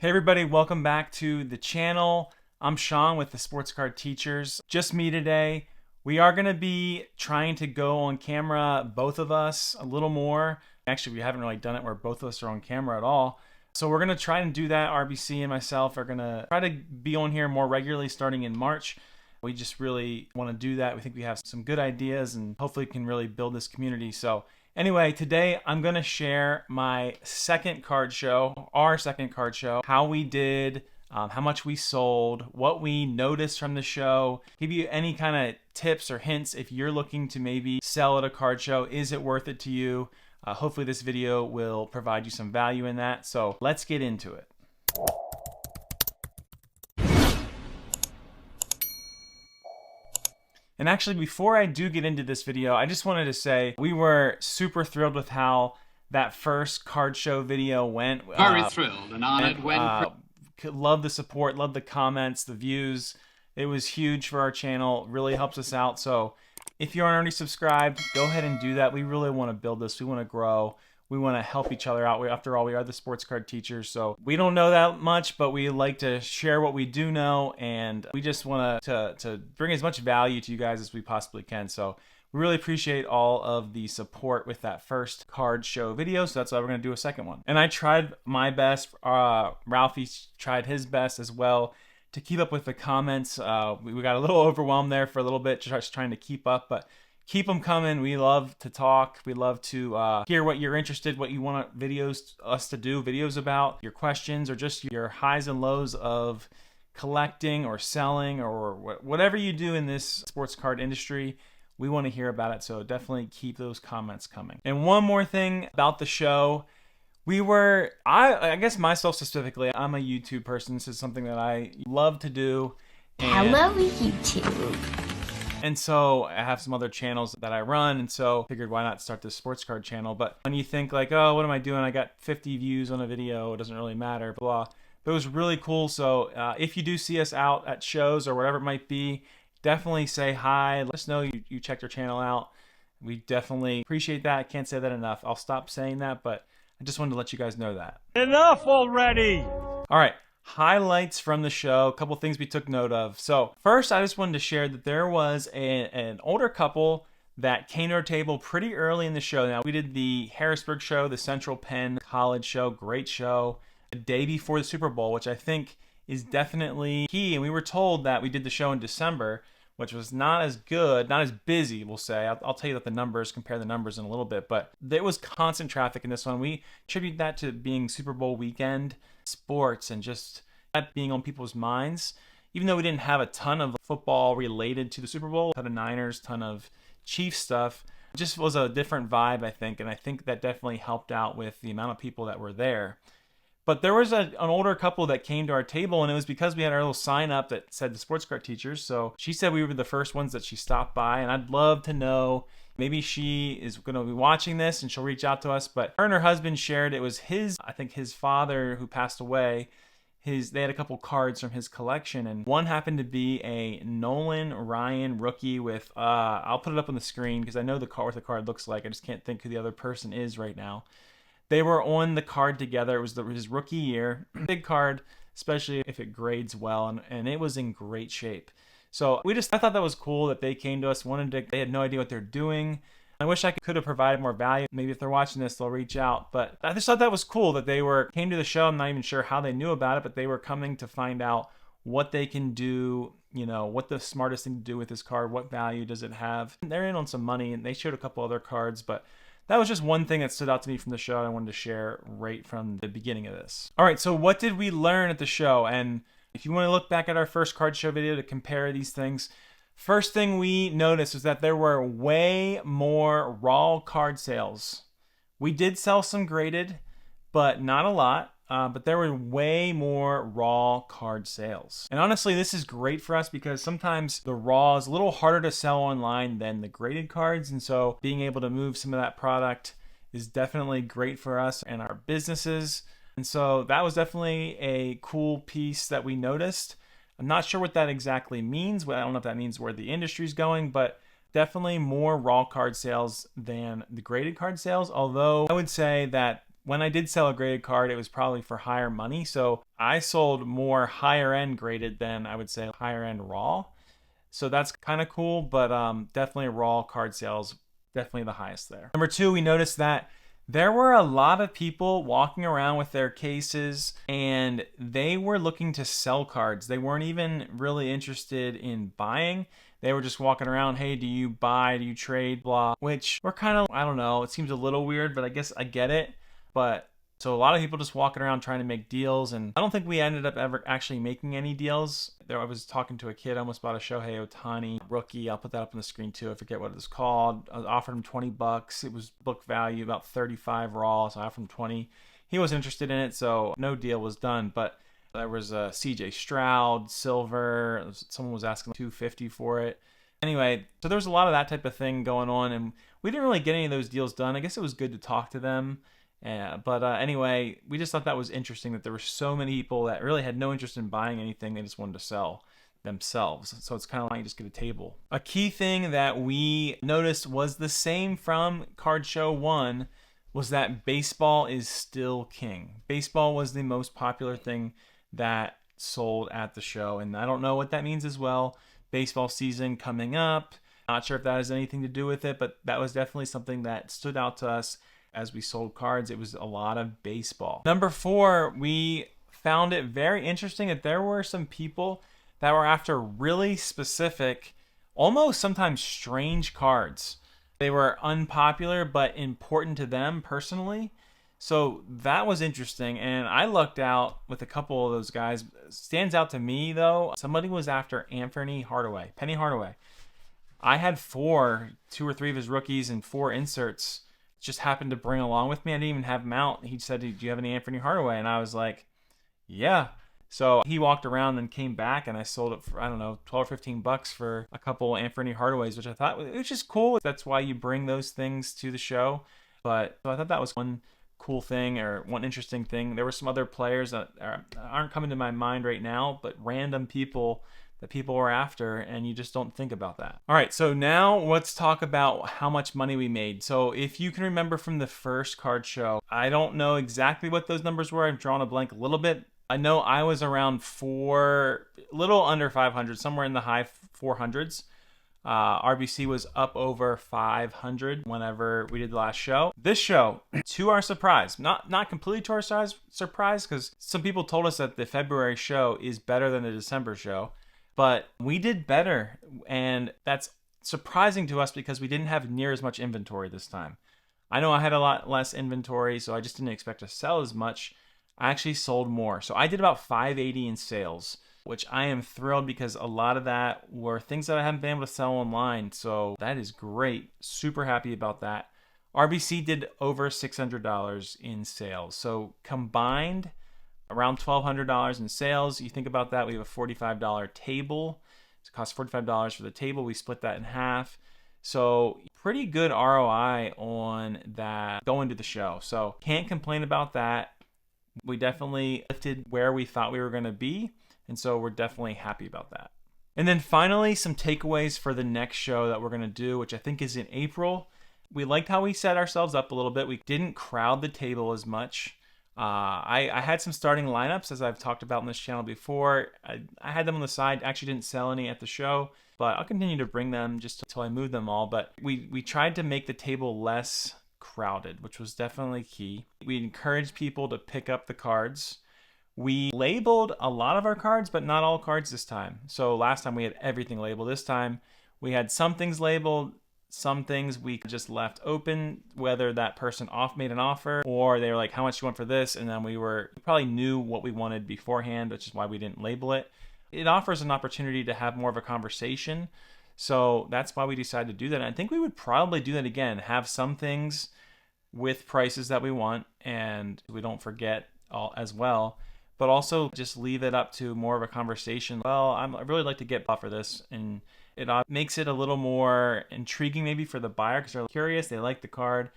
Hey everybody, welcome back to the channel. I'm Sean with the Sports Card Teachers. Just me today. We are going to be trying to go on camera, both of us, a little more. Actually, we haven't really done it where both of us are on camera at all. So we're going to try and do that. RBC and myself are going to try to be on here more regularly starting in March. We just really want to do that. We think we have some good ideas and hopefully can really build this community. So anyway, today I'm going to share my second card show, our second card show, how we did, how much we sold, what we noticed from the show, give you any kind of tips or hints if you're looking to maybe sell at a card show. Is it worth it to you? Hopefully this video will provide you some value in that. So let's get into it. And actually, before I do get into this video, I just wanted to say we were super thrilled with how that first card show video went. Very thrilled and honored love the support, love the comments, the views. It was huge for our channel, really helps us out. So if you aren't already subscribed, go ahead and do that. We really want to build this. We want to grow. We want to help each other out. After all, we are the sports card teachers, so we don't know that much, but we like to share what we do know, and we just want to bring as much value to you guys as we possibly can. So we really appreciate all of the support with that first card show video, so that's why we're going to do a second one. And I tried my best. Ralphie tried his best as well to keep up with the comments. We got a little overwhelmed there for a little bit, just trying to keep up, but keep them coming. We love to talk. We love to hear what you're interested, what you want us to do videos about, your questions, or just your highs and lows of collecting or selling or whatever you do in this sports card industry. We want to hear about it, so definitely keep those comments coming. And one more thing about the show. I guess myself specifically, I'm a YouTube person. This is something that I love to do. Hello, YouTube. And so I have some other channels that I run, and so figured why not start this sports card channel. But when you think like, oh, what am I doing? I got 50 views on a video. It doesn't really matter, blah. But it was really cool. So if you do see us out at shows or whatever it might be, definitely say hi. Let us know you checked our channel out. We definitely appreciate that. I can't say that enough. I'll stop saying that, but I just wanted to let you guys know that. Enough already! All right. Highlights from the show, a couple things we took note of. So first, I just wanted to share that there was an older couple that came to our table pretty early in the show. Now, we did the Harrisburg show, the Central Penn College show, great show, the day before the Super Bowl, which I think is definitely key. And we were told that we did the show in December, which was not as good, not as busy, we'll say. I'll tell you compare the numbers in a little bit, but there was constant traffic in this one. We attribute that to being Super Bowl weekend, sports, and just that being on people's minds. Even though we didn't have a ton of football related to the Super Bowl, a ton of Niners, ton of Chiefs stuff, it just was a different vibe, I think, and I think that definitely helped out with the amount of people that were there. But there was an older couple that came to our table, and it was because we had our little sign up that said the Sports Card Teachers. So she said we were the first ones that she stopped by, and I'd love to know, maybe she is going to be watching this and she'll reach out to us. But her and her husband shared it was I think his father who passed away. They had a couple cards from his collection, and one happened to be a Nolan Ryan rookie with, I'll put it up on the screen because I know what the card looks like. I just can't think who the other person is right now. They were on the card together. It was his rookie year. Big card, especially if it grades well, and it was in great shape. So I thought that was cool that they came to us, they had no idea what they're doing. I wish I could have provided more value. Maybe if they're watching this, they'll reach out. But I just thought that was cool that they came to the show. I'm not even sure how they knew about it, but they were coming to find out what they can do, what the smartest thing to do with this card, what value does it have. They're in on some money, and they showed a couple other cards, but that was just one thing that stood out to me from the show I wanted to share right from the beginning of this. All right, so what did we learn at the show? And if you want to look back at our first card show video to compare these things, first thing we noticed was that there were way more raw card sales. We did sell some graded, but not a lot. But there were way more raw card sales. And honestly, this is great for us because sometimes the raw is a little harder to sell online than the graded cards. And so being able to move some of that product is definitely great for us and our businesses. And so that was definitely a cool piece that we noticed. I'm not sure what that exactly means. I don't know if that means where the industry's going, but definitely more raw card sales than the graded card sales. Although I would say that when I did sell a graded card, it was probably for higher money. So I sold more higher end graded than I would say higher end raw. So that's kind of cool, but definitely raw card sales, definitely the highest there. Number two, we noticed that there were a lot of people walking around with their cases and they were looking to sell cards. They weren't even really interested in buying. They were just walking around, hey, do you buy, do you trade, blah, which we're kind of, I don't know, it seems a little weird, but I guess I get it. But so a lot of people just walking around trying to make deals, and I don't think we ended up ever actually making any deals. There, I was talking to a kid, I almost bought a Shohei Ohtani rookie. I'll put that up on the screen too. I forget what it was called. I offered him $20. It was book value about 35 raw, so I offered him 20. He was interested in it, so no deal was done. But there was a CJ Stroud silver. Someone was asking $250 for it. Anyway, so there was a lot of that type of thing going on, and we didn't really get any of those deals done. I guess it was good to talk to them. But anyway, we just thought that was interesting that there were so many people that really had no interest in buying anything. They just wanted to sell themselves. So it's kind of like you just get a table. A key thing that we noticed was the same from Card Show 1 was that baseball is still king. Baseball was the most popular thing that sold at the show. And I don't know what that means as well. Baseball season coming up. Not sure if that has anything to do with it, but that was definitely something that stood out to us. As we sold cards, it was a lot of baseball. Number 4, we found it very interesting that there were some people that were after really specific, almost sometimes strange cards. They were unpopular but important to them personally. So that was interesting, and I lucked out with a couple of those guys. Stands out to me though, somebody was after Penny Hardaway. I had 2 or 3 of his rookies and 4 inserts just happened to bring along with me. I didn't even have him out. He said, do you have any Anthony Hardaway? And I was like, yeah. So he walked around and came back, and I sold it for, I don't know, $12 or $15 for a couple Anthony Hardaways, which I thought it was just cool. That's why you bring those things to the show. But so I thought that was one cool thing or one interesting thing. There were some other players that aren't coming to my mind right now, but random people that people were after, and you just don't think about that. All right, so now let's talk about how much money we made. So if you can remember from the first card show, I don't know exactly what those numbers were. I've drawn a blank a little bit. I know I was around a little under 500, somewhere in the high 400s. RBC was up over 500 whenever we did the last show. This show, to our surprise, not completely to our surprise, because some people told us that the February show is better than the December show. But we did better, and that's surprising to us because we didn't have near as much inventory this time. I know I had a lot less inventory, so I just didn't expect to sell as much. I actually sold more. So I did about 580 in sales, which I am thrilled because a lot of that were things that I haven't been able to sell online. So that is great. Super happy about that. RBC did over $600 in sales. So combined, around $1,200 in sales. You think about that, we have a $45 table. It costs $45 for the table. We split that in half. So pretty good ROI on that going to the show. So can't complain about that. We definitely lifted where we thought we were going to be. And so we're definitely happy about that. And then finally, some takeaways for the next show that we're going to do, which I think is in April. We liked how we set ourselves up a little bit. We didn't crowd the table as much. I had some starting lineups, as I've talked about on this channel before. I had them on the side. Actually didn't sell any at the show, but I'll continue to bring them just until I move them all. But we tried to make the table less crowded, which was definitely key. We encouraged people to pick up the cards. We labeled a lot of our cards, but not all cards this time. So last time we had everything labeled. This time we had some things labeled. Some things we just left open, whether that person made an offer or they were like, how much do you want for this? And then we probably knew what we wanted beforehand, which is why we didn't label it. It offers an opportunity to have more of a conversation. So that's why we decided to do that. And I think we would probably do that again, have some things with prices that we want and we don't forget all as well, but also just leave it up to more of a conversation. Well, I really like to get for this, and it makes it a little more intriguing maybe for the buyer because they're curious, they like the card,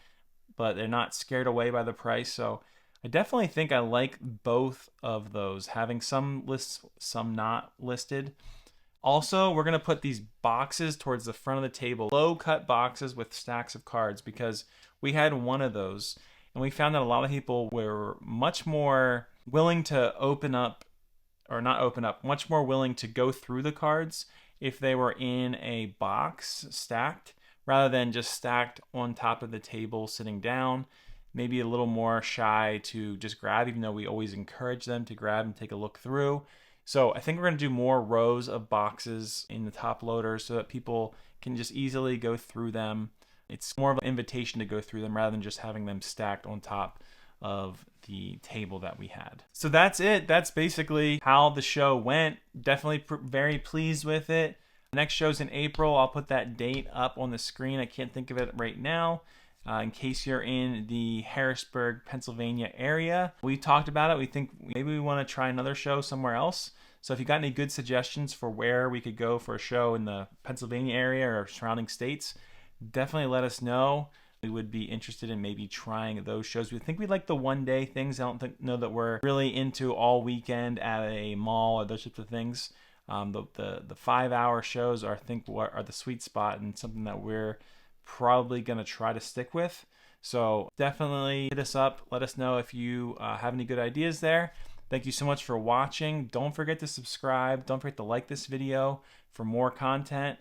but they're not scared away by the price. So I definitely think I like both of those, having some lists, some not listed. Also, we're going to put these boxes towards the front of the table, low cut boxes with stacks of cards, because we had one of those. And we found that a lot of people were much more willing to open up, or not open up, much more willing to go through the cards if they were in a box stacked rather than just stacked on top of the table sitting down. Maybe a little more shy to just grab, even though we always encourage them to grab and take a look through. So I think we're going to do more rows of boxes in the top loaders so that people can just easily go through them. It's more of an invitation to go through them rather than just having them stacked on top of the table that we had. So that's it. That's basically how the show went. Definitely very pleased with it. Next show's in April. I'll put that date up on the screen. I can't think of it right now. In case you're in the Harrisburg, Pennsylvania area. We talked about it. We think maybe we want to try another show somewhere else. So if you got any good suggestions for where we could go for a show in the Pennsylvania area or surrounding states, definitely let us know. We would be interested in maybe trying those shows. We think we like the one-day things. I don't know that we're really into all weekend at a mall or those types of things. The 5-hour shows are, I think, are the sweet spot and something that we're probably going to try to stick with. So definitely hit us up. Let us know if you have any good ideas there. Thank you so much for watching. Don't forget to subscribe. Don't forget to like this video for more content.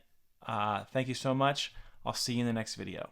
Thank you so much. I'll see you in the next video.